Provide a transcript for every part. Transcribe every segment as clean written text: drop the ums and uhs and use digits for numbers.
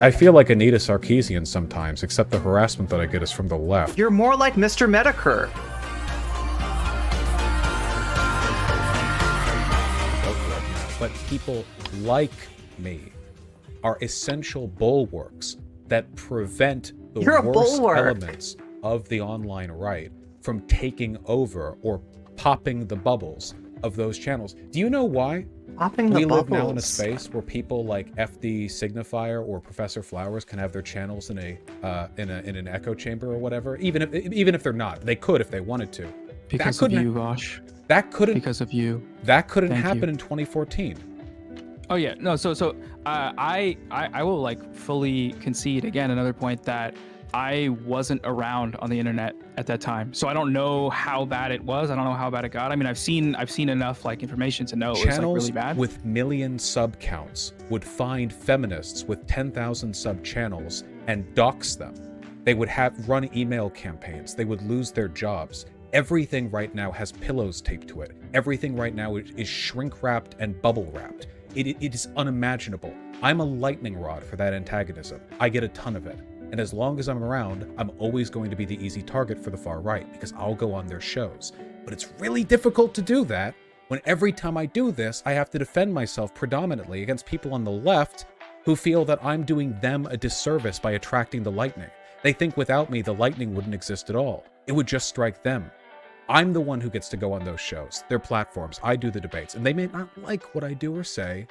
I feel like Anita Sarkeesian sometimes, except the harassment that I get is from the left. You're more like Mr. Medicare. But people like me are essential bulwarks that prevent the worst elements of the online right from taking over or popping the bubbles of those channels. Do you know why? We live now in a space where people like FD Signifier or Professor Flowers can have their channels in an echo chamber or whatever. Even if they're not, they could if they wanted to. Because of you, Vaush. That couldn't. Because of you. That couldn't happen in 2014. Oh yeah, no. So I will like fully concede again another point that I wasn't around on the internet at that time, so I don't know how bad it was. I don't know how bad it got. I mean, I've seen enough like information to know it was like really bad. With million sub counts would find feminists with 10,000 sub channels and dox them. They would run email campaigns. They would lose their jobs. Everything right now has pillows taped to it. Everything right now is shrink wrapped and bubble wrapped. It is unimaginable. I'm a lightning rod for that antagonism. I get a ton of it. And as long as I'm around, I'm always going to be the easy target for the far right because I'll go on their shows. But it's really difficult to do that when every time I do this, I have to defend myself predominantly against people on the left who feel that I'm doing them a disservice by attracting the lightning. They think without me, the lightning wouldn't exist at all. It would just strike them. I'm the one who gets to go on those shows, their platforms. I do the debates, and they may not like what I do or say,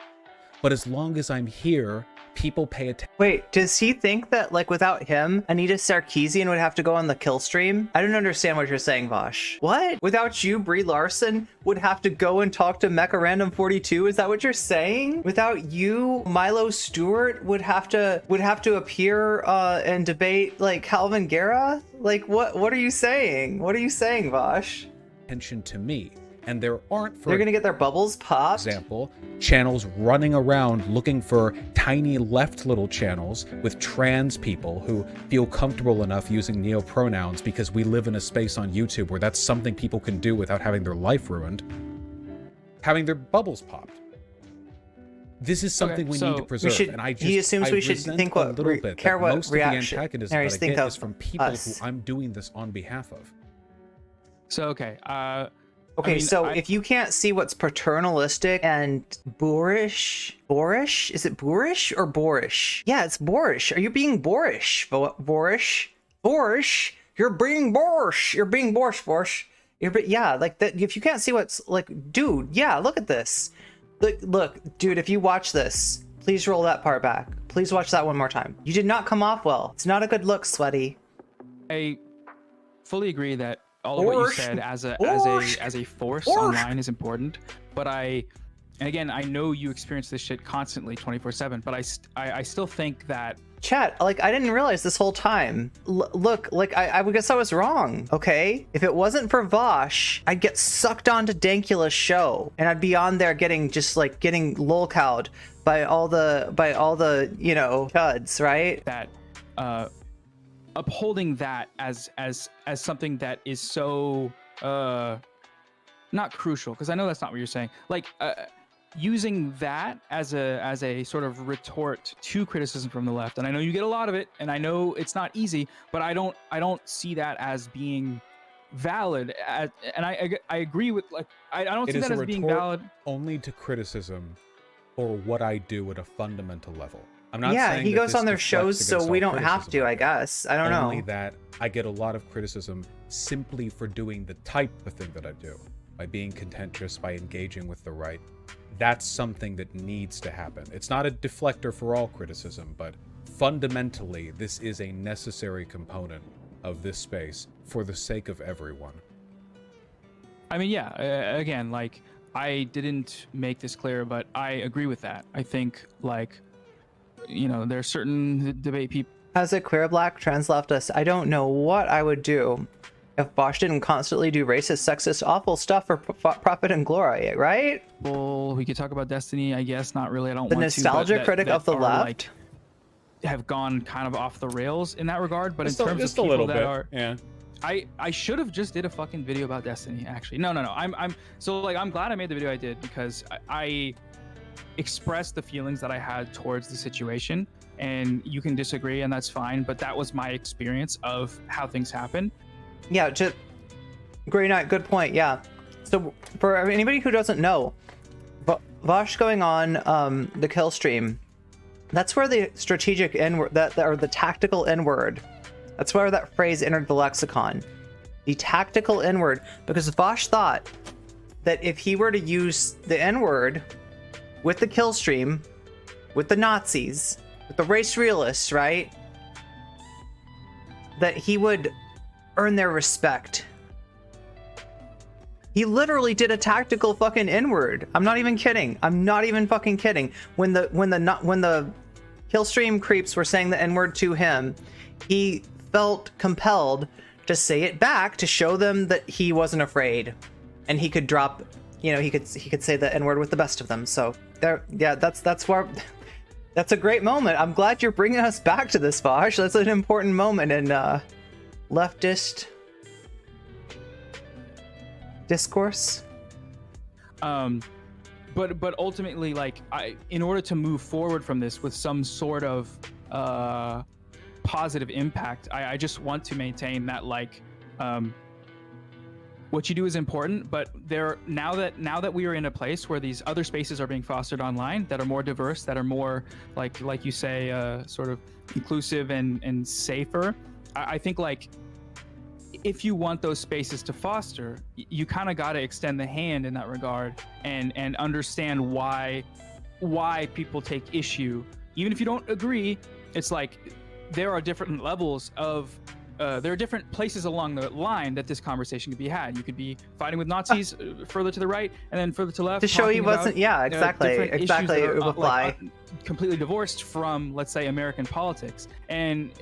but as long as I'm here, people pay attention. Wait, does he think that like without him, Anita Sarkeesian would have to go on the kill stream? I don't understand what you're saying, Vaush. What? Without you, Brie Larson would have to go and talk to Mecha Random 42? Is that what you're saying? Without you, Milo Stewart would have to appear and debate like Calvin Guerra? Like what are you saying? What are you saying, Vaush? Attention to me. And there aren't, they're gonna get their bubbles popped. Example, channels running around looking for tiny left little channels with trans people who feel comfortable enough using neopronouns because we live in a space on YouTube where that's something people can do without having their life ruined, having their bubbles popped. This is something we need to preserve. And he assumes we should think what care what most reaction. Of the antagonism that I get is from people who I'm doing this on behalf of. So okay. Okay, I mean, so if you can't see what's paternalistic and boorish, is it boorish or boorish? Yeah, it's boorish. Are you being boorish? Boorish? You're being boorish. You're being boorish. Yeah, like that. If you can't see what's like, dude, yeah, look at this. Look, dude, if you watch this, please roll that part back. Please watch that one more time. You did not come off well. It's not a good look, sweaty. I fully agree that all of what you said as a force online is important, but and again, I know you experience this shit constantly 24/7, but I still think that chat, like, I didn't realize this whole time. Look, like, I guess I was wrong, okay? If it wasn't for Vaush, I'd get sucked onto Dankula's show, and I'd be on there getting lolcowed by all the you know, chuds, right? That upholding that as something that is so not crucial, because I know that's not what you're saying, like using that as a sort of retort to criticism from the left, and I know you get a lot of it, and I know it's not easy, but I don't see that as being valid, and I agree with, like, I don't see that as being valid only to criticism or what I do at a fundamental level. I'm not saying he goes on their shows so we don't have to, I guess. I don't know. Only that I get a lot of criticism simply for doing the type of thing that I do, by being contentious, by engaging with the right. That's something that needs to happen. It's not a deflector for all criticism, but fundamentally, this is a necessary component of this space for the sake of everyone. I mean, yeah, again, like, I didn't make this clear, but I agree with that. I think, like, you know, there are certain debate people. As a queer black trans leftist, I don't know what I would do if Vaush didn't constantly do racist, sexist, awful stuff for profit and glory, right? Well, we could talk about Destiny, I guess. Not really. I don't want to. The nostalgia critic of the left. Like, have gone kind of off the rails in that regard, but in terms of people a little that bit. Are, yeah. I should have just did a fucking video about Destiny, actually. No. I'm so, like, I'm glad I made the video I did, because I expressed the feelings that I had towards the situation, and you can disagree, and that's fine. But that was my experience of how things happen. Yeah, Grey Knight, good point. Yeah. So for anybody who doesn't know, Vaush going on the kill stream, that's where the strategic N-word, or the tactical N-word, that's where that phrase entered the lexicon. The tactical N-word, because Vaush thought that if he were to use the N-word with the kill stream, with the Nazis, with the race realists, right, that he would earn their respect. He literally did a tactical fucking N-word. I'm not even kidding. I'm not even fucking kidding. When the kill stream creeps were saying the N-word to him, he felt compelled to say it back to show them that he wasn't afraid, and he could drop, you know, he could say the N-word with the best of them. So there, yeah, that's where. That's a great moment. I'm glad you're bringing us back to this, Vaush. That's an important moment in leftist discourse. But ultimately, like, in order to move forward from this with some sort of positive impact, I just want to maintain that, like, what you do is important, but now that we are in a place where these other spaces are being fostered online that are more diverse, that are more like you say, sort of inclusive and safer, I think, like, if you want those spaces to foster, you kind of got to extend the hand in that regard and understand why people take issue. Even if you don't agree, it's like there are different levels of there are different places along the line that this conversation could be had. You could be fighting with Nazis further to the right, and then further to left. To show he wasn't, yeah, exactly. It would apply. Completely divorced from, let's say, American politics, and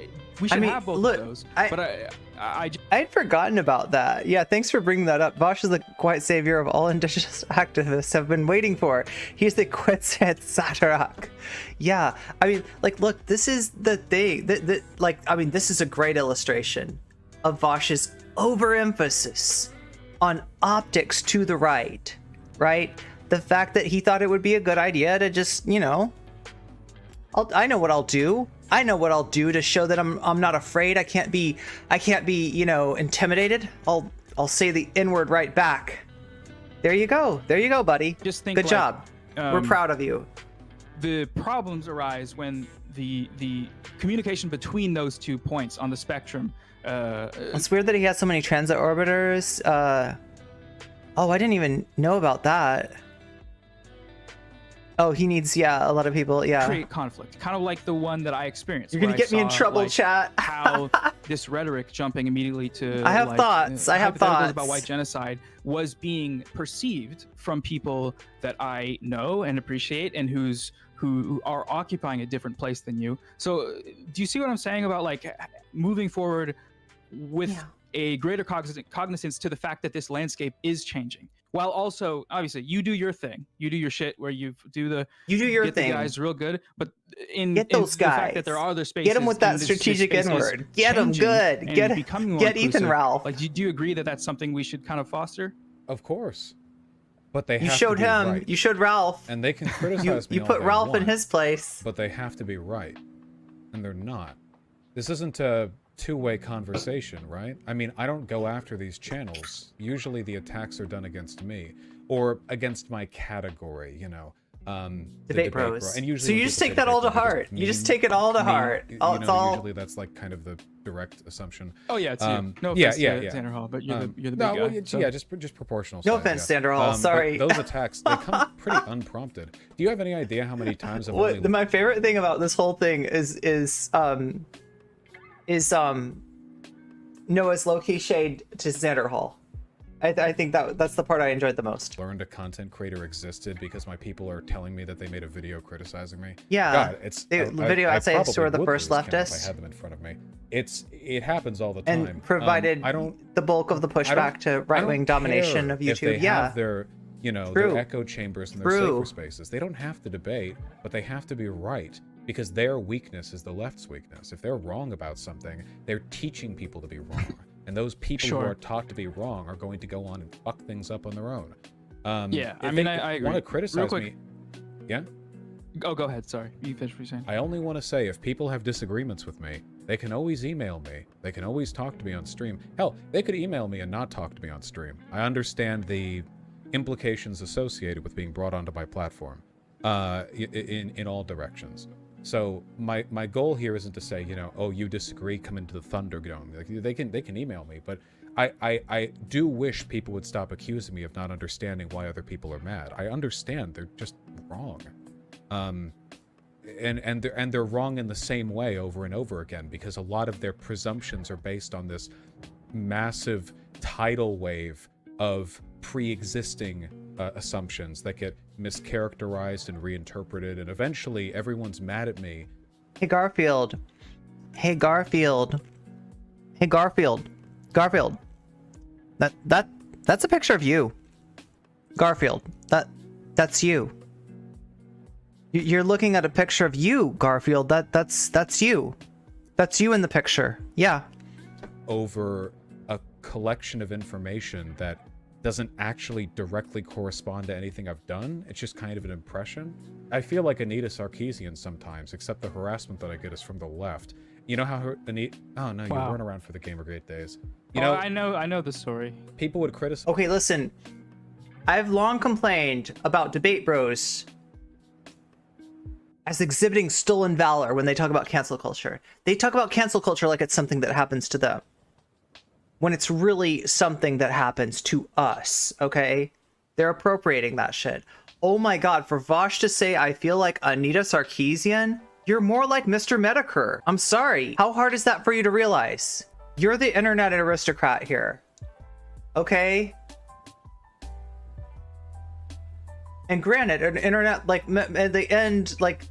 we should have both of those. But I had forgotten about that. Yeah, thanks for bringing that up. Vaush is the quiet savior of all indigenous activists have been waiting for. He's the Quetzalcoatl Satarak. Yeah, I mean, like, look, this is the thing. This is a great illustration of Vaush's overemphasis on optics to the right, right? The fact that he thought it would be a good idea to just, you know, I know what I'll do. I know what I'll do to show that I'm not afraid. I can't be, you know, intimidated. I'll say the N-word right back. There you go, buddy. Just think, good job. We're proud of you. The problems arise when the communication between those 2 points on the spectrum. It's weird that he has so many transit orbiters. Oh, I didn't even know about that. Oh, he needs, yeah, a lot of people, yeah. Create conflict, kind of like the one that I experienced. You're gonna get me in trouble, like, chat. How this rhetoric jumping immediately to I have thoughts about white genocide was being perceived from people that I know and appreciate, and who are occupying a different place than you. So do you see what I'm saying about, like, moving forward with a greater cognizance to the fact that this landscape is changing? While also, obviously, you do your thing. You do your shit where you do your thing. The guys real good, but get those guys. The fact that there are other spaces. Get them with that strategic N-word. Get them good. Get Ethan Ralph. Like, do you agree that that's something we should kind of foster? Of course. But they have you showed to be him. right. You showed Ralph. And they can criticize me. You put Ralph in his place. But they have to be right, and they're not. This isn't a two-way conversation, right? I mean, I don't go after these channels. Usually the attacks are done against me or against my category, you know. Debate bros. Bro. And usually so you just take that all to heart. You just take it all to heart. Usually that's like kind of the direct assumption. Oh yeah, it's you. No offense to Xander Hall, but you're the big guy. Well, yeah, just proportional. No offense, Xander Hall. Sorry. Those attacks, they come pretty unprompted. Do you have any idea how many times I've my favorite thing about this whole thing is Noah's low-key shade to Xander Hall. I think that's the part I enjoyed the most. Learned a content creator existed because my people are telling me that they made a video criticizing me. Yeah, God, it's the video I say store the first leftist. If I had them in front of me. It happens all the time. And provided the bulk of the pushback to right-wing domination of YouTube. If they have their, their echo chambers and their safer spaces. They don't have to debate, but they have to be right. Because their weakness is the left's weakness. If they're wrong about something, they're teaching people to be wrong. And those people who are taught to be wrong are going to go on and fuck things up on their own. I agree. Want to criticize me? Yeah? Oh, go ahead. Sorry, you finished what you're saying. I only want to say, if people have disagreements with me, they can always email me. They can always talk to me on stream. Hell, they could email me and not talk to me on stream. I understand the implications associated with being brought onto my platform, in all directions. So my goal here isn't to say, you know, oh, you disagree, come into the Thunderdome. Like, they can email me, but I do wish people would stop accusing me of not understanding why other people are mad. I understand, they're just wrong. And they're wrong in the same way over and over again, because a lot of their presumptions are based on this massive tidal wave of pre-existing assumptions that get mischaracterized and reinterpreted, and eventually everyone's mad at me. Hey Garfield. Hey Garfield. Hey Garfield. Garfield. That's a picture of you. Garfield. That's you. You're looking at a picture of you, Garfield. That's you. That's you in the picture. Yeah. Over a collection of information that doesn't actually directly correspond to anything I've done. It's just kind of an impression. I feel like Anita Sarkeesian sometimes, except the harassment that I get is from the left. You know how Anita... Oh, no, you weren't around for the Gamergate days. You know, I know the story. People would criticize... Okay, listen. I've long complained about debate bros as exhibiting stolen valor when they talk about cancel culture. They talk about cancel culture like it's something that happens to them, when it's really something that happens to us, okay? They're appropriating that shit. Oh my god, for Vaush to say, I feel like Anita Sarkeesian, you're more like Mr. Medicare. I'm sorry. How hard is that for you to realize? You're the internet aristocrat here, okay? And granted, an internet, like, at the end, like,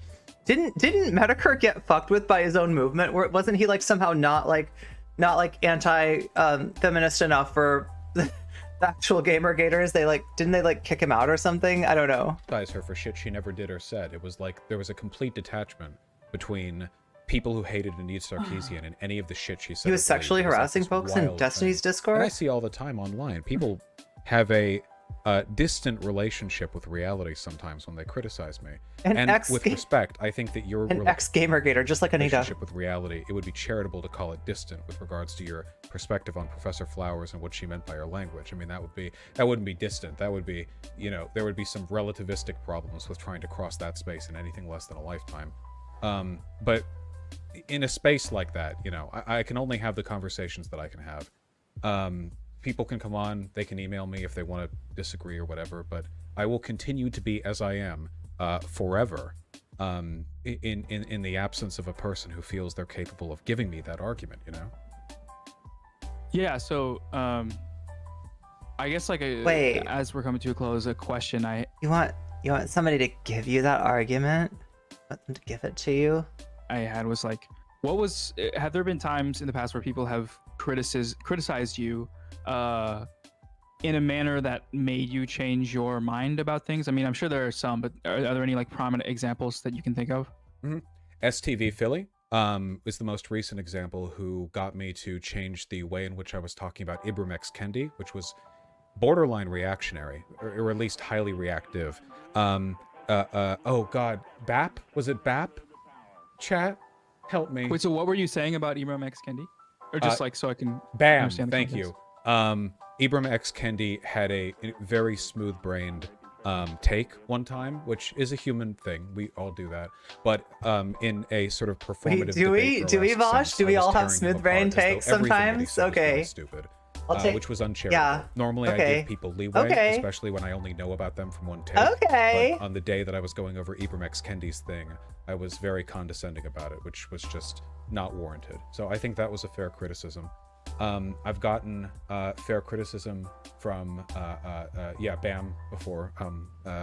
didn't Medicare get fucked with by his own movement? Wasn't he, like, somehow not anti feminist enough for the actual Gamergators? Didn't they kick him out or something? I don't know. Her for shit she never did or said. It was like there was a complete detachment between people who hated Anita Sarkeesian and any of the shit she said. He was sexually harassing folks in Destiny's Discord? And I see all the time online. People have a distant relationship with reality sometimes when they criticize me. And with respect, I think that your ex-Gamergator, just like Anita. Relationship with reality, it would be charitable to call it distant with regards to your perspective on Professor Flowers and what she meant by her language. I mean, that wouldn't be distant. That would be, you know, there would be some relativistic problems with trying to cross that space in anything less than a lifetime. But in a space like that, you know, I can only have the conversations that I can have. People can come on, they can email me if they want to disagree or whatever, but I will continue to be as I am forever, in the absence of a person who feels they're capable of giving me that argument, you know? Yeah, so I guess Wait. As we're coming to a close, a question You want somebody to give you that argument? Want them to give it to you? I had was like, have there been times in the past where people have criticized you in a manner that made you change your mind about things? I mean, I'm sure there are some, but are there any prominent examples that you can think of? Mm-hmm. STV Philly is the most recent example who got me to change the way in which I was talking about Ibram X. Kendi, which was borderline reactionary, or at least highly reactive. Oh god, BAP? Was it BAP? Chat? Help me. Wait, so what were you saying about Ibram X. Kendi? Or just so I can bam, understand the thank context. you. Ibram X. Kendi had a very smooth-brained take one time, which is a human thing. We all do that. But in a sort of performative Do we, Vaush? Do we all have smooth-brained takes sometimes? Okay. Stupid. I'll which was uncharitable. Yeah. Normally, I give people leeway, especially when I only know about them from one take. Okay. But on the day that I was going over Ibram X. Kendi's thing, I was very condescending about it, which was just not warranted. So I think that was a fair criticism. I've gotten fair criticism from BAM before,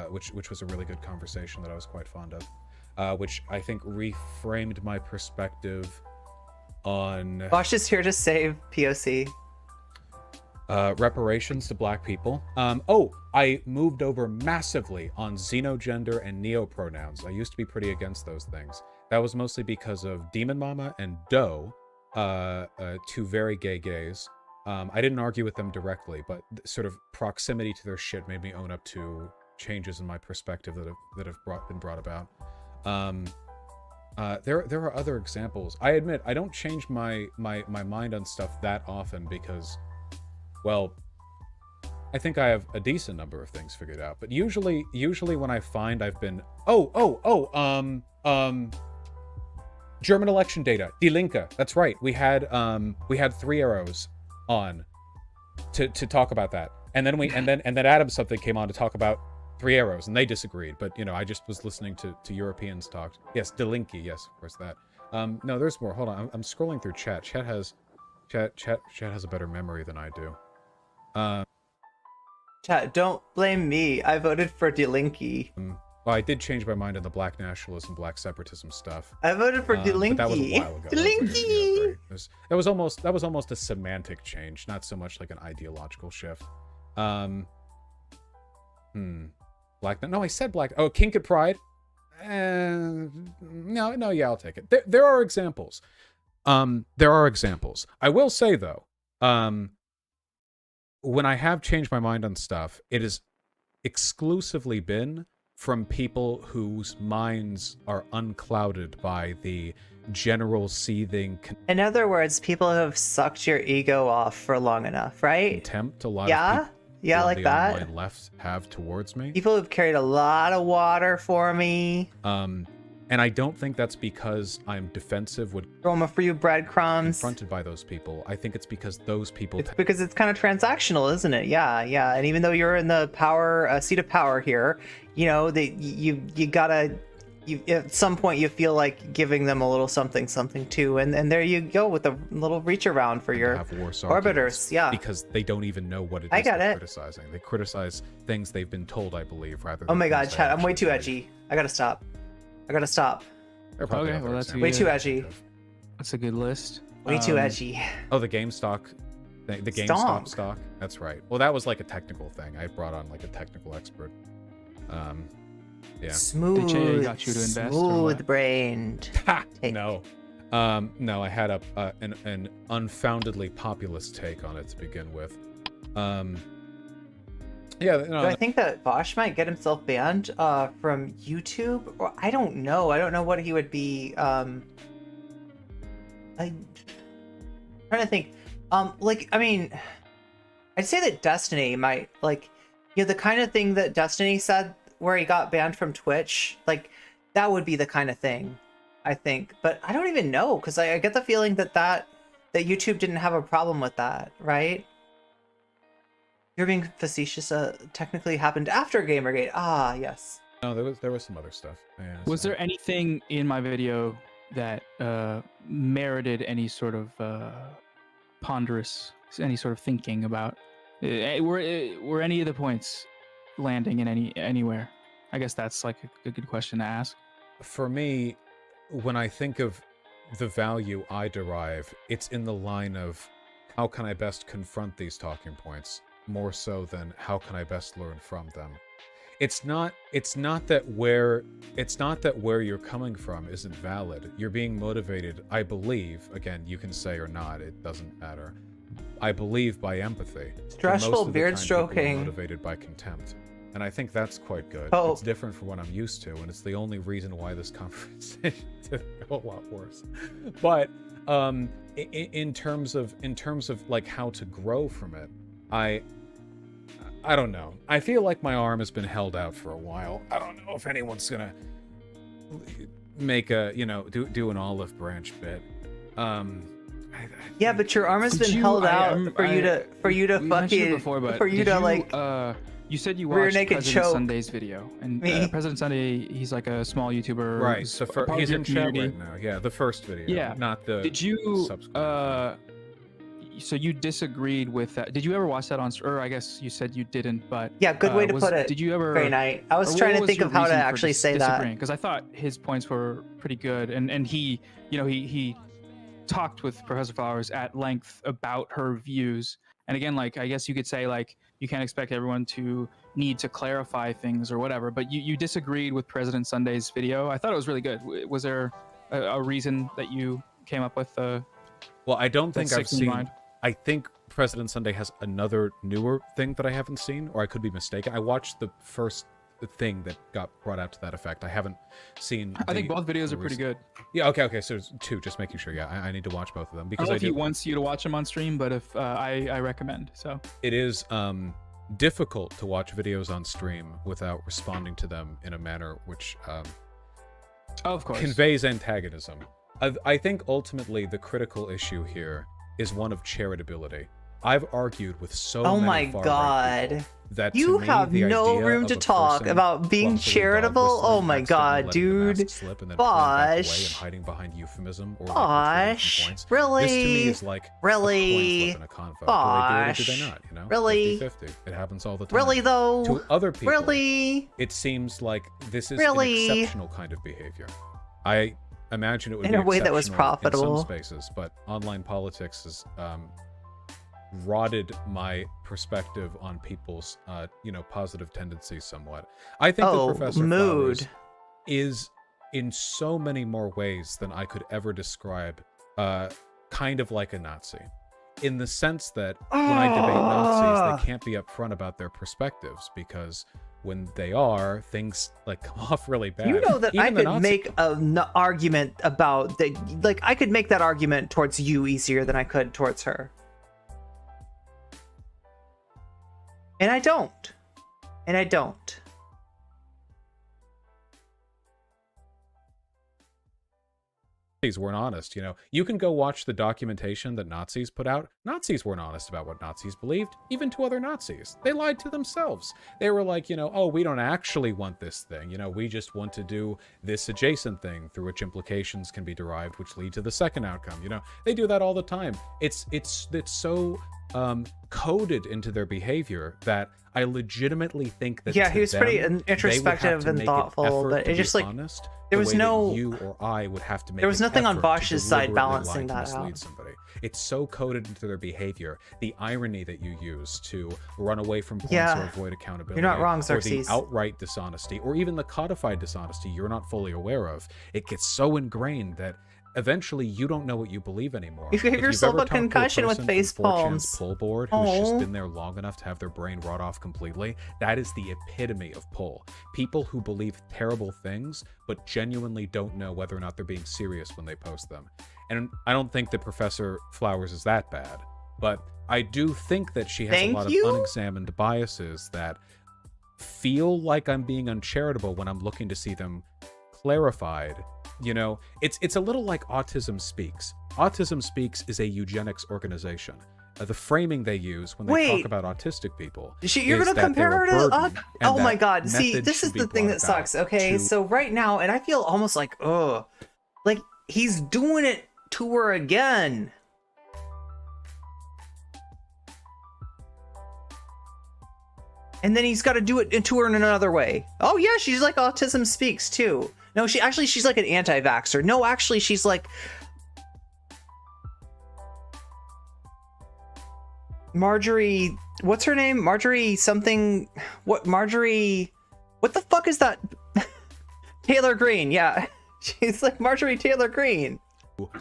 which was a really good conversation that I was quite fond of, which I think reframed my perspective on Vaush is here to save POC. Reparations to black people. I moved over massively on xenogender and neopronouns. I used to be pretty against those things. That was mostly because of Demon Mama and Doe, two very gay gays. I didn't argue with them directly, but sort of proximity to their shit made me own up to changes in my perspective that have been brought about. There are other examples. I admit I don't change my mind on stuff that often because, well, I think I have a decent number of things figured out. But usually when I find I've been German election data, Die Linke. That's right. We had 3 Arrows on to talk about that, and then Adam something came on to talk about 3 Arrows, and they disagreed. But you know, I just was listening to Europeans talk. Yes, Die Linke. Yes, of course that. No, there's more. Hold on, I'm scrolling through chat. Chat has a better memory than I do. Chat, don't blame me. I voted for Die Linke. Well, I did change my mind on the black nationalism, black separatism stuff. I voted for Die Linke. But that was a while ago. Die Linke. That was almost a semantic change, not so much like an ideological shift. Black. No, I said black. Oh, Kink at Pride. No, yeah, I'll take it. There are examples. There are examples. I will say though, when I have changed my mind on stuff, it has exclusively been from people whose minds are unclouded by the general seething in other words, people who have sucked your ego off for long enough, right? contempt a lot of people on like the that online left have towards me. People who've carried a lot of water for me. And I don't think that's because I'm defensive with Roma for you breadcrumbs. confronted by those people. I think it's because those people It's because it's kind of transactional, isn't it? Yeah. And even though you're in the power seat of power here, you know, you gotta, at some point you feel like giving them a little something too, and there you go with a little reach around for your arbiters. Yeah, because they don't even know what it is they're criticizing. They criticize things they've been told, I believe, rather than oh my god, chat, I'm way too edgy. I gotta stop. Okay, well that's way too edgy. That's a good list. Way too edgy. Oh, the GameStop thing, the GameStop stock. That's right. Well, that was like a technical thing. I brought on like a technical expert. Yeah. Smooth brained. No. No, I had an unfoundedly populist take on it to begin with. Yeah, no, do I think that Vaush might get himself banned from YouTube? Or I don't know. I don't know what he would be. I'm trying to think. Like, I mean, I'd say that Destiny might, like, you know, the kind of thing that Destiny said where he got banned from Twitch, like, that would be the kind of thing, I think. But I don't even know, because I get the feeling that YouTube didn't have a problem with that, right? You're being facetious. Technically happened after Gamergate. Ah, yes. No, there was some other stuff. Yeah, was there anything in my video that merited any sort of any sort of thinking about? Were any of the points landing in anywhere? I guess that's like a good question to ask. For me, when I think of the value I derive, it's in the line of how can I best confront these talking points, more so than how can I best learn from them. It's not that where you're coming from isn't valid. You're being motivated, I believe, again, you can say or not, it doesn't matter. I believe by empathy. Stressful beard stroking. Motivated by contempt. And I think that's quite good. Oh. It's different from what I'm used to, and it's the only reason why this conversation did go a lot worse. But in terms of like how to grow from it, I don't know. I feel like my arm has been held out for a while. I don't know if anyone's gonna make a, you know, do an olive branch bit. Yeah, but your arm has been held out for you to fucking for you to like. You said you watched naked President choke. Sunday's video, and President Sunday, he's like a small YouTuber. Right. So he's in chat right now. Yeah, the first video. Yeah. Not the. Did you? Subsequent. So you disagreed with that? Did you ever watch that on? Or I guess you said you didn't, but yeah, good way to put it. Did you ever? Very nice. I was trying to think of how to actually say that, because I thought his points were pretty good, and he, you know, he talked with Professor Flowers at length about her views, and again, like, I guess you could say, like, you can't expect everyone to need to clarify things or whatever, but you disagreed with President Sunday's video. I thought it was really good. Was there a reason that you came up with? Well, I don't think I've seen. I think President Sunday has another newer thing that I haven't seen, or I could be mistaken. I watched the first thing that got brought out to that effect. I haven't seen. I think both videos are pretty good. Yeah. Okay. So there's two. Just making sure. Yeah, I need to watch both of them I because don't know if he wants you to watch them on stream, but if I recommend. So it is difficult to watch videos on stream without responding to them in a manner which of course conveys antagonism. I think ultimately the critical issue here is one of charitability. I've argued with so many my far-right God. people that You to me, have the no idea room of to a talk person about being clumsily charitable. dog-whistling Oh my next to them, God, letting the dude. mask slip and then pulling back away and Vaush. hiding behind euphemism or like retreating Vaush. from points. Really? This to me is like Really? a coin flip in a convo. Do they do it or do Vaush. they not? You know, Really? 50-50. It happens all the time. Really though? To other people, Really? it seems like this is Really? an exceptional kind of behavior. I imagine it would In be a way that was exceptional profitable. in some spaces, but online politics has rotted my perspective on people's positive tendencies somewhat. I think that Professor Flowers is in so many more ways than I could ever describe kind of like a Nazi, in the sense that when I debate Nazis, they can't be upfront about their perspectives, because when they are, things like come off really bad. You know that Even I the could Nazi- make an argument about that. Like, I could make that argument towards you easier than I could towards her. And I don't. And I don't. Nazis weren't honest. You can go watch the documentation that Nazis put out. Nazis weren't honest about what Nazis believed, even to other Nazis. They lied to themselves. They were like, oh, we don't actually want this thing. We just want to do this adjacent thing through which implications can be derived, which lead to the second outcome. They do that all the time. It's so coded into their behavior that I legitimately think that Yeah, he was pretty introspective and thoughtful, but it just like honest, there was no you or I would have to make. There was nothing on Vaush's side deliberately balancing lie to that mislead out. somebody. It's so coded into their behavior. The irony that you use to run away from points Yeah. or avoid accountability. You're not wrong, or the Xerxes. outright dishonesty, or even the codified dishonesty you're not fully aware of. It gets so ingrained that eventually you don't know what you believe anymore. You gave If you've yourself ever a talked to concussion with person face from 4chan's palms. pull board who's just Aw. been there long enough to have their brain rot off completely, that is the epitome of pull. People who believe terrible things but genuinely don't know whether or not they're being serious when they post them. And I don't think that Professor Flowers is that bad, but I do think that she has a lot of unexamined biases that feel like I'm being uncharitable when I'm looking to see them clarified. It's a little like Autism Speaks. Autism Speaks is a eugenics organization. The framing they use when they talk about autistic people. You're is gonna that compare they're her a to burden, and oh my that God! See, methods this should is be the thing brought that back sucks. Okay, to- so right now, and I feel almost like, like he's doing it to her again. And then he's got to do it to her in another way. Oh yeah, she's like Autism Speaks too. No, she's like an anti-vaxxer. No, actually, she's like Marjorie. What's her name? Marjorie something. What Marjorie? What the fuck is that? Taylor Greene. Yeah, she's like Marjorie Taylor Greene.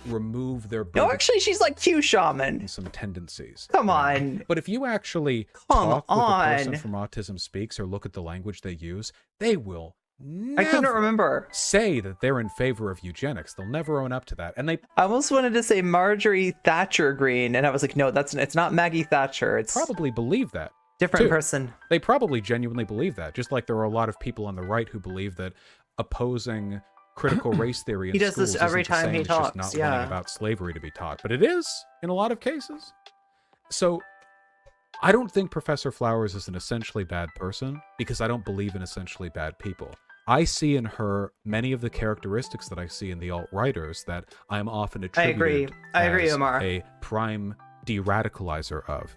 remove their No, actually, she's like Q Shaman. some tendencies. Come on. But if you actually Come talk with a person on. from Autism Speaks or look at the language they use, they will I couldn't never remember. say that they're in favor of eugenics. They'll never own up to that. And they I almost wanted to say Marjorie Thatcher Green, and I was like, no, it's not Maggie Thatcher. It's probably believe that. different too. person. They probably genuinely believe that. Just like there are a lot of people on the right who believe that opposing critical race theory in He does schools this every isn't the time same he as just talks, not yeah. learning about slavery to be taught. But it is in a lot of cases. So I don't think Professor Flowers is an essentially bad person because I don't believe in essentially bad people. I see in her many of the characteristics that I see in the alt-righters that I'm often attributed I agree, as Omar. a prime de-radicalizer of.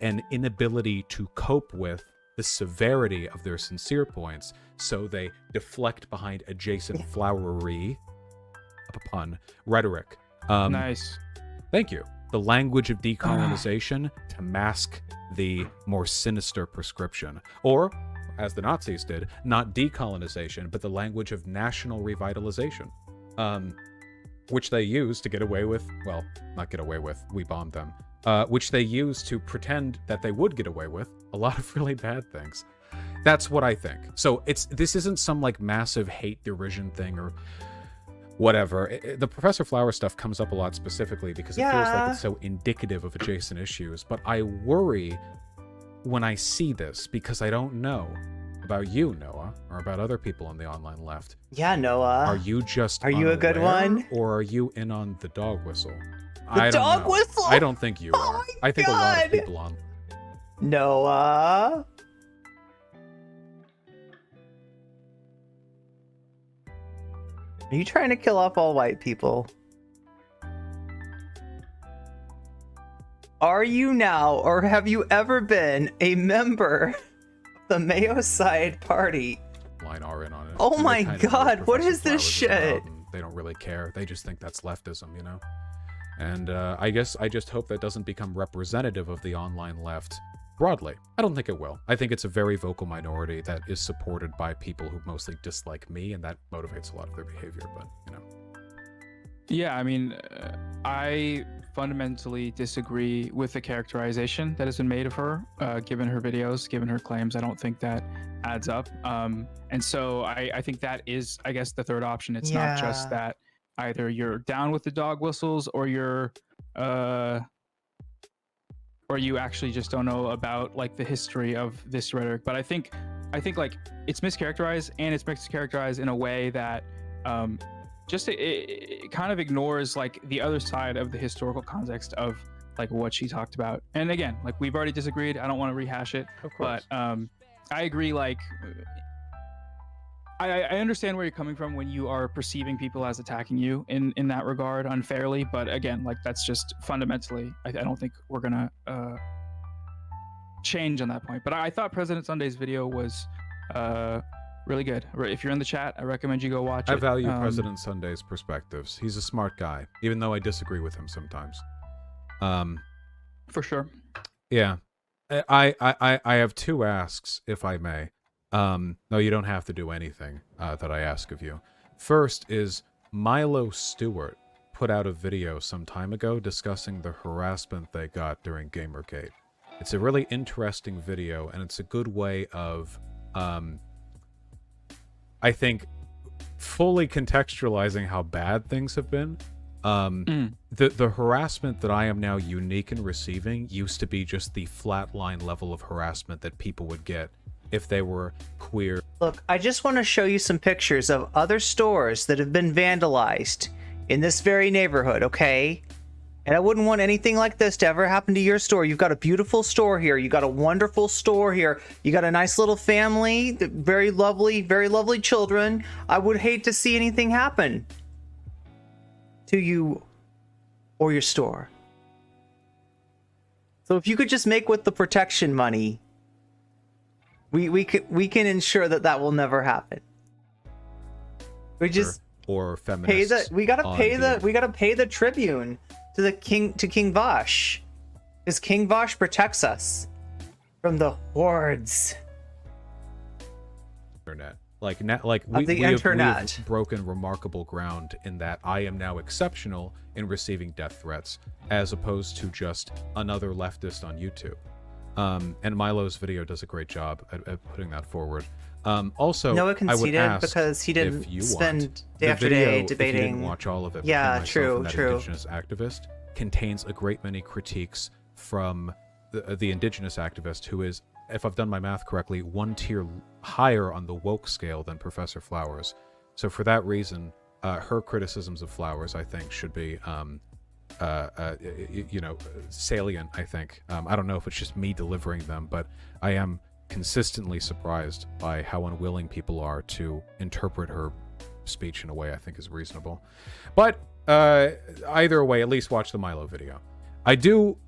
An inability to cope with the severity of their sincere points, so they deflect behind adjacent flowery, up a pun, rhetoric. Nice. Thank you. The language of decolonization to mask the more sinister prescription. Or, as the Nazis did, not decolonization, but the language of national revitalization. Which they used to get away with, well, not get away with, we bombed them. Which they used to pretend that they would get away with a lot of really bad things. That's what I think. So this isn't some like massive hate derision thing or whatever. The Professor Flower stuff comes up a lot specifically because it feels like it's so indicative of adjacent issues. But I worry when I see this because I don't know about you, Noah, or about other people on the online left. Yeah, Noah. Are you just Are you a good one? Or are you in on the dog whistle? The dog whistle? I don't think you are. I think a lot of people on. Noah. Are you trying to kill off all white people? Are you now, or have you ever been a member of the Mayo Side Party? Line are in on it. Oh my god, what is this shit? They don't really care. They just think that's leftism, you know? And I guess I just hope that doesn't become representative of the online left broadly. I don't think it will. I think it's a very vocal minority that is supported by people who mostly dislike me, and that motivates a lot of their behavior, but, you know. Yeah, I mean, I fundamentally disagree with the characterization that has been made of her, given her videos, given her claims. I don't think that adds up. And so I think that is, I guess, the third option. It's not just that either you're down with the dog whistles or you're or you actually just don't know about like the history of this rhetoric. But I think like it's mischaracterized, and it's mischaracterized in a way that just it kind of ignores like the other side of the historical context of like what she talked about. And again, like we've already disagreed. I don't want to rehash it, of course. But I agree. Like I understand where you're coming from when you are perceiving people as attacking you in that regard unfairly. But again, like that's just fundamentally, I don't think we're gonna change on that point. But I thought President Sunday's video was really good. If you're in the chat, I recommend you go watch it. I value President Sunday's perspectives. He's a smart guy, even though I disagree with him sometimes. For sure. Yeah. I have two asks, if I may. No, you don't have to do anything that I ask of you. First is Milo Stewart put out a video some time ago discussing the harassment they got during Gamergate. It's a really interesting video, and it's a good way of, I think, fully contextualizing how bad things have been. The harassment that I am now unique in receiving used to be just the flatline level of harassment that people would get if they were queer. Look, I just want to show you some pictures of other stores that have been vandalized in this very neighborhood, okay? And I wouldn't want anything like this to ever happen to your store. You've got a beautiful store here. You got a wonderful store here. You got a nice little family, very lovely children. I would hate to see anything happen to you or your store. So if you could just make with the protection money, we can ensure that will never happen. We just or feminists. We gotta pay the tribune to King Vaush, because King Vaush protects us from the hordes. Internet. We have broken remarkable ground in that I am now exceptional in receiving death threats, as opposed to just another leftist on YouTube. And Milo's video does a great job at putting that forward. Also, Noah conceded I would ask because he didn't spend day after video, day debating. If you didn't watch all of it, Yeah, true. Indigenous activist contains a great many critiques from the indigenous activist, who is, if I've done my math correctly, one tier higher on the woke scale than Professor Flowers. So for that reason, her criticisms of Flowers, I think, should be salient, I think. I don't know if it's just me delivering them, but I am consistently surprised by how unwilling people are to interpret her speech in a way I think is reasonable. But either way, at least watch the Milo video. I do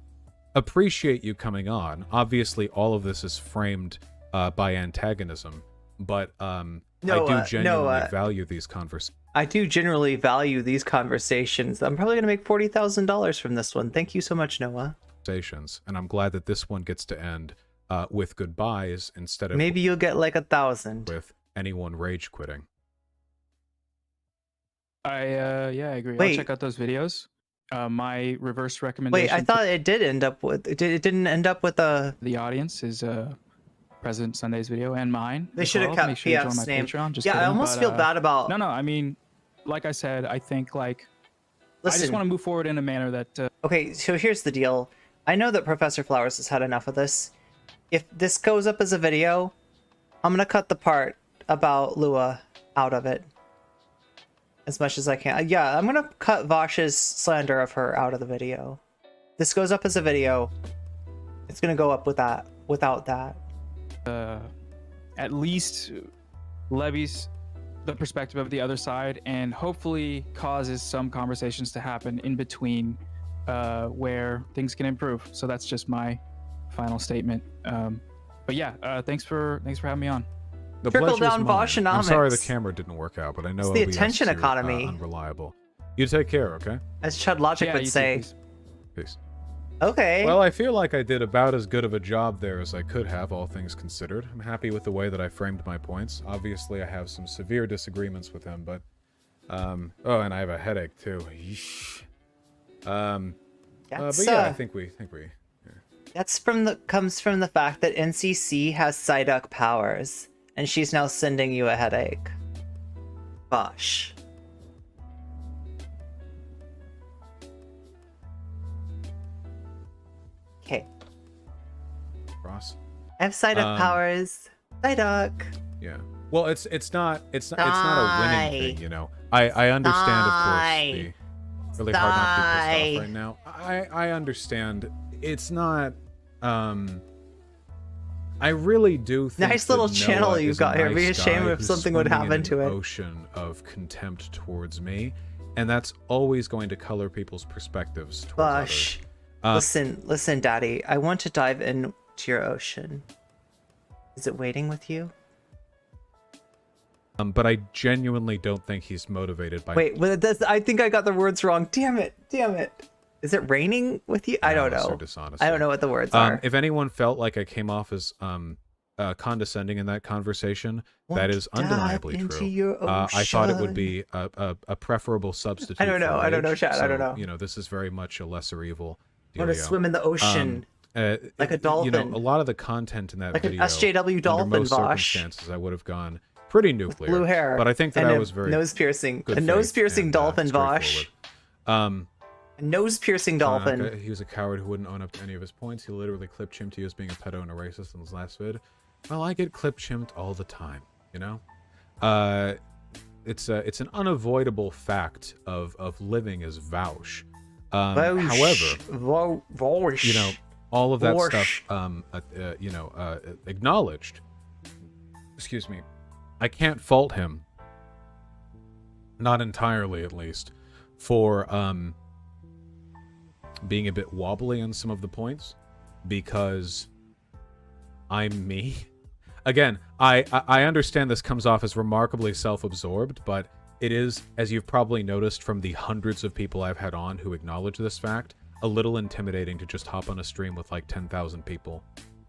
appreciate you coming on. Obviously, all of this is framed by antagonism, but I do genuinely value these conversations. I do generally value these conversations. I'm probably going to make $40,000 from this one. Thank you so much, Noah. And I'm glad that this one gets to end with goodbyes instead of maybe you'll get like 1,000 with anyone rage quitting. I agree. I'll check out those videos. My reverse recommendation. Wait, I thought it did end up with. It didn't end up with a. The audience is President Sunday's video and mine. They as should have well. kept Make sure you join PF's my name. Patreon. Just Yeah, kidding, I almost but, feel bad about. No, I mean, like I said, I think like I just Listen. want to move forward in a manner that. Okay, so here's the deal. I know that Professor Flowers has had enough of this. If this goes up as a video, I'm gonna cut the part about Lua out of it as much as I can. Yeah, I'm gonna cut Vaush's slander of her out of the video. This goes up as a video. It's gonna go up without that. At least levies the perspective of the other side and hopefully causes some conversations to happen in between where things can improve. So that's just my final statement. But yeah, thanks for having me on. The Trickle pleasure's down mine. Vaush-onomics. I'm sorry the camera didn't work out, but I know It's the OBS attention is, economy. unreliable. You take care, okay? As Chud Logic Yeah, would you too, say. please. Peace. Okay. Well, I feel like I did about as good of a job there as I could have, all things considered. I'm happy with the way that I framed my points. Obviously, I have some severe disagreements with him, but... oh, and I have a headache, too. Yeesh. But yeah, I think we... That's comes from the fact that NCC has Psyduck powers, and she's now sending you a headache. Vaush. Okay. Ross? I have Psyduck powers. Psyduck. Yeah. Well, it's not a winning thing, you know. I understand, of course, the really hard not to be pissed off right now. I understand. It's not. I really do think Nice little that channel Noah you've is got a here. nice Be a shame guy if who's something would swimming in happen to an it. ocean of contempt towards me, and that's always going to color people's perspectives towards Vaush. others. Listen, Daddy. I want to dive into your ocean. Is it waiting with you? But I genuinely don't think he's motivated by. Wait, I think I got the words wrong. Damn it. Is it raining with you? I don't malice or know. dishonesty. I don't know what the words are. If anyone felt like I came off as condescending in that conversation, Want that is to dive undeniably into true. your I thought it would ocean. be a preferable substitute. I don't know. for I don't know, rage, chat. I don't so, know. You know, this is very much a lesser evil. I want to dealio. swim in the ocean. Like a dolphin. You know, a lot of the content in that Like an video, SJW dolphin, under most Vaush. circumstances, I would have gone pretty nuclear. Blue hair. But I think that and I a was very nose piercing. good A nose faith piercing and, dolphin, Vaush. straightforward. A nose piercing dolphin. He was a coward who wouldn't own up to any of his points. He literally clip-chimped you as being a pedo and a racist in his last vid. Well, I get clip-chimped all the time, you know? It's an unavoidable fact of living as Vaush. However, Vaush. you know, all of that Vaush. stuff, acknowledged. Excuse me. I can't fault him, not entirely at least, for being a bit wobbly on some of the points, because I'm me. Again, I understand this comes off as remarkably self-absorbed, but it is, as you've probably noticed from the hundreds of people I've had on who acknowledge this fact, a little intimidating to just hop on a stream with like 10,000 people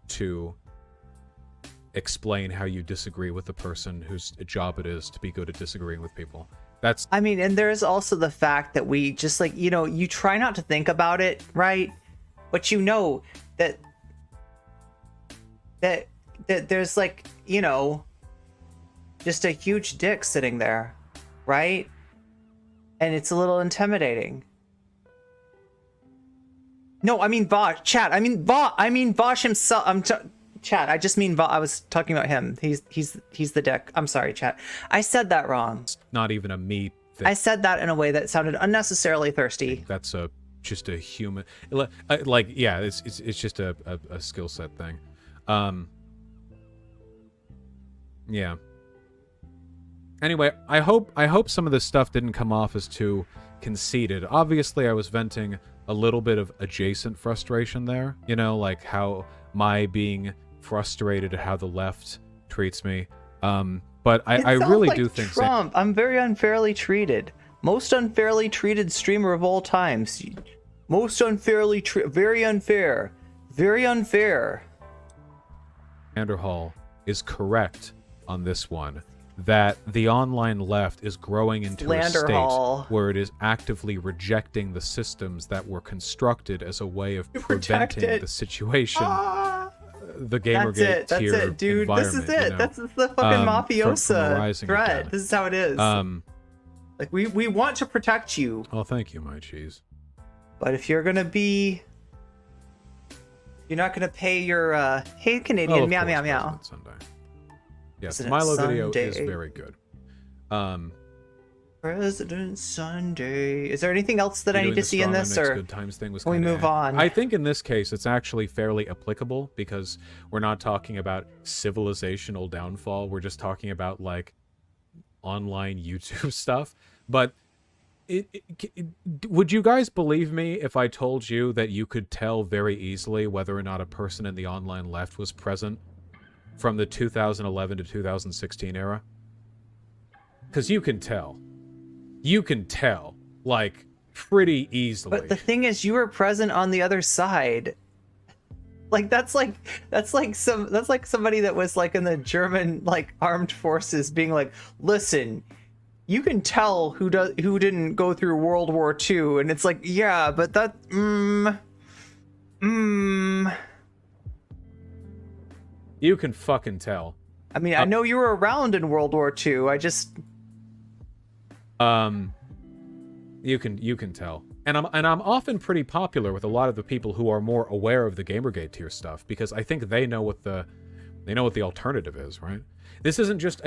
to explain how you disagree with the person whose job it is to be good at disagreeing with people. That's... I mean, and there's also the fact that we just like, you know, you try not to think about it, right? But you know that there's like, you know, just a huge dick sitting there, right? And it's a little intimidating. No, I mean Vaush, chat. I mean Vaush himself. Chat. I just mean I was talking about him. He's the dick. I'm sorry, chat. I said that wrong. not even a me thing. I said that in a way that sounded unnecessarily thirsty. That's just a human, like, yeah, it's just a skill set thing. Yeah. Anyway, I hope some of this stuff didn't come off as too conceited. Obviously, I was venting a little bit of adjacent frustration there, you know, like how my being frustrated at how the left treats me. But I really do think Trump. I'm very unfairly treated. Most unfairly treated streamer of all times. Most unfairly very unfair. Very unfair. Vanderhall is correct on this one, that the online left is growing into a state where it is actively rejecting the systems that were constructed as a way of preventing the situation the Gamergate That's tier it, dude. This is environment, it. you know? That's the fucking From mafiosa Rising threat. Academy. This is how it is. Like we want to protect you, Oh, thank you, my cheese. but if you're gonna be, you're not gonna pay your hey Canadian Oh, of meow course, meow meow. President Sunday. Yes, President Milo video is Sunday. very good. President Sunday. Is there anything else that I doing need to the see in strong this, next or good times thing was can we kinda move eh. on? I think in this case it's actually fairly applicable because we're not talking about civilizational downfall. We're just talking about like online YouTube stuff. But would you guys believe me if I told you that you could tell very easily whether or not a person in the online left was present from the 2011 to 2016 era? Because you can tell. You can tell, like, pretty easily. But the thing is, you were present on the other side. Like that's like somebody that was like in the German like armed forces being like, listen, you can tell who didn't go through World War II, and it's like, yeah, but that You can fucking tell. I mean, I know you were around in World War II. I just you can tell. And I'm often pretty popular with a lot of the people who are more aware of the Gamergate tier stuff because I think they know what the alternative is, right? This isn't just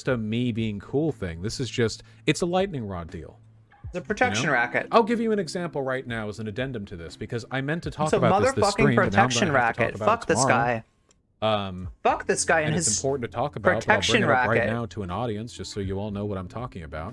a me being cool thing. This is just it's a lightning rod deal. the protection racket. I'll give you an example right now as an addendum to this because I meant to talk It's a about this motherfucking stream, but now I'm protection gonna have to talk racket. about Fuck it this tomorrow. guy. Fuck this guy and And his it's important to talk about. protection but I'll bring it up right racket. now to an audience just so you all know what I'm talking about.